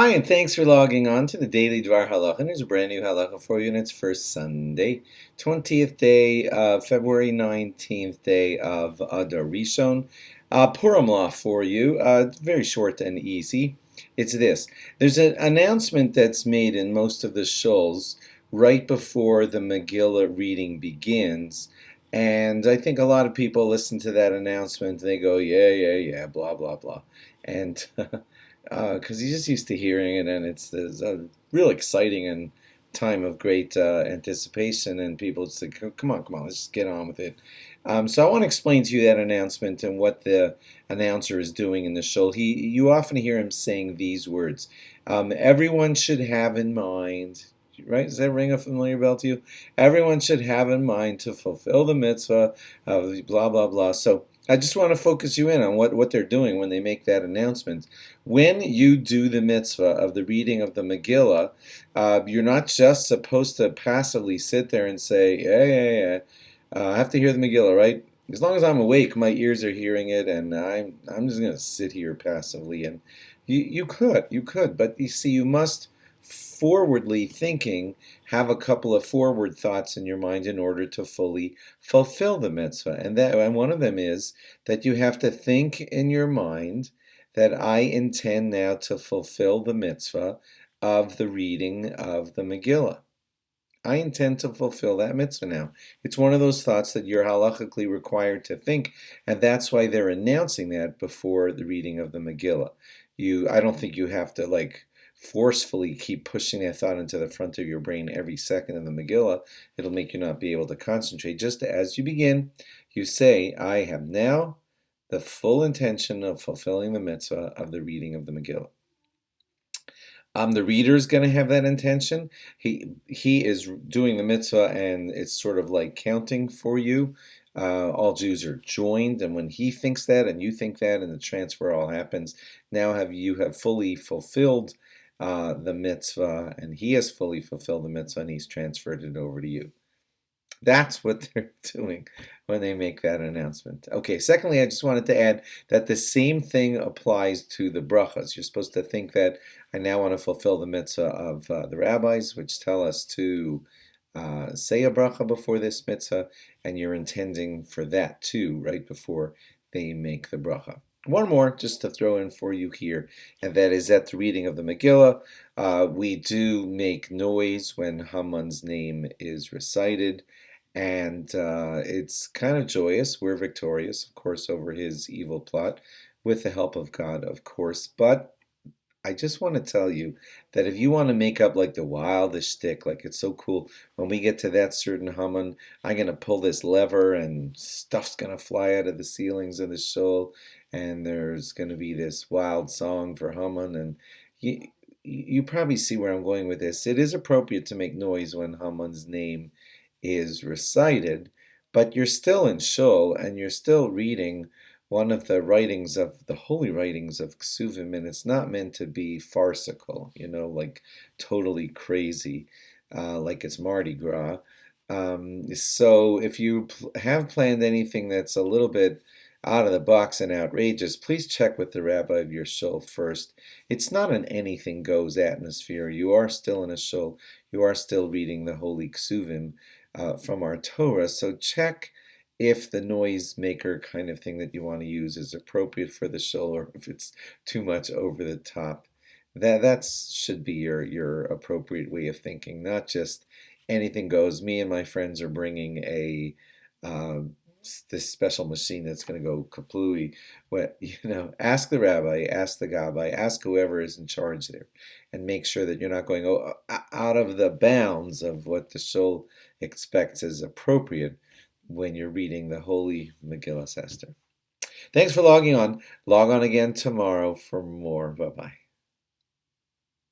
Hi, and thanks for logging on to the Daily DVAR HaLacha. There's a brand new halacha for you, and it's for Sunday, 20th day of February 19th day of Adar Rishon. Purim law for you, very short and easy. It's this. There's an announcement that's made in most of the shuls right before the Megillah reading begins. And I think a lot of people listen to that announcement and they go, yeah, blah, blah, blah. And because you're just used to hearing it, and it's a real exciting and time of great anticipation, and people just say, come on, let's just get on with it. So I want to explain to you that announcement and what the announcer is doing in the shul. You often hear him saying these words. Everyone should have in mind, right? Does that ring a familiar bell to you? Everyone should have in mind to fulfill the mitzvah of blah, blah, blah. So I just want to focus you in on what they're doing when they make that announcement. When you do the mitzvah of the reading of the Megillah, you're not just supposed to passively sit there and say, yeah, I have to hear the Megillah, right? As long as I'm awake, my ears are hearing it, and I'm just going to sit here passively. And you could, but you see, you must forwardly thinking have a couple of forward thoughts in your mind in order to fully fulfill the mitzvah, and one of them is that you have to think in your mind that I intend now to fulfill the mitzvah of the reading of the Megillah. I intend to fulfill that mitzvah now. It's one of those thoughts that you're halachically required to think, and that's why they're announcing that before the reading of the Megillah. I don't think you have to forcefully keep pushing that thought into the front of your brain every second in the Megillah. It'll make you not be able to concentrate. Just as you begin, you say, I have now the full intention of fulfilling the mitzvah of the reading of the Megillah. The reader is going to have that intention. He is doing the mitzvah, and it's sort of like counting for you. All Jews are joined, and when he thinks that and you think that, and the transfer all happens, now you have fully fulfilled the mitzvah, and he has fully fulfilled the mitzvah, and he's transferred it over to you. That's what they're doing when they make that announcement. Okay, secondly, I just wanted to add that the same thing applies to the brachas. You're supposed to think that I now want to fulfill the mitzvah of the rabbis, which tell us to say a bracha before this mitzvah, and you're intending for that too, right before they make the bracha. One more just to throw in for you here, and that is at the reading of the Megillah, we do make noise when Haman's name is recited, and it's kind of joyous. We're victorious, of course, over his evil plot, with the help of God, of course, but I just want to tell you that if you want to make up the wildest shtick, it's so cool, when we get to that certain Haman, I'm going to pull this lever and stuff's going to fly out of the ceilings of the shul, and there's going to be this wild song for Haman, and you probably see where I'm going with this. It is appropriate to make noise when Haman's name is recited, but you're still in shul, and you're still reading one of the writings of the holy writings of Ksuvim, and it's not meant to be farcical, totally crazy, like it's Mardi Gras. So if you have planned anything that's a little bit out of the box and outrageous, please check with the rabbi of your shul first. It's not an anything goes atmosphere. You are still in a shul. You are still reading the holy Ksuvim from our Torah, so check if the noisemaker kind of thing that you want to use is appropriate for the shul, or if it's too much over the top. That should be your appropriate way of thinking, not just anything goes. Me and my friends are bringing this special machine that's going to go kaplooey. Ask the rabbi, ask the gabbai, ask whoever is in charge there, and make sure that you're not going out of the bounds of what the shul expects is appropriate when you're reading the holy Megillah Esther. Thanks for logging on. Log on again tomorrow for more. Bye-bye.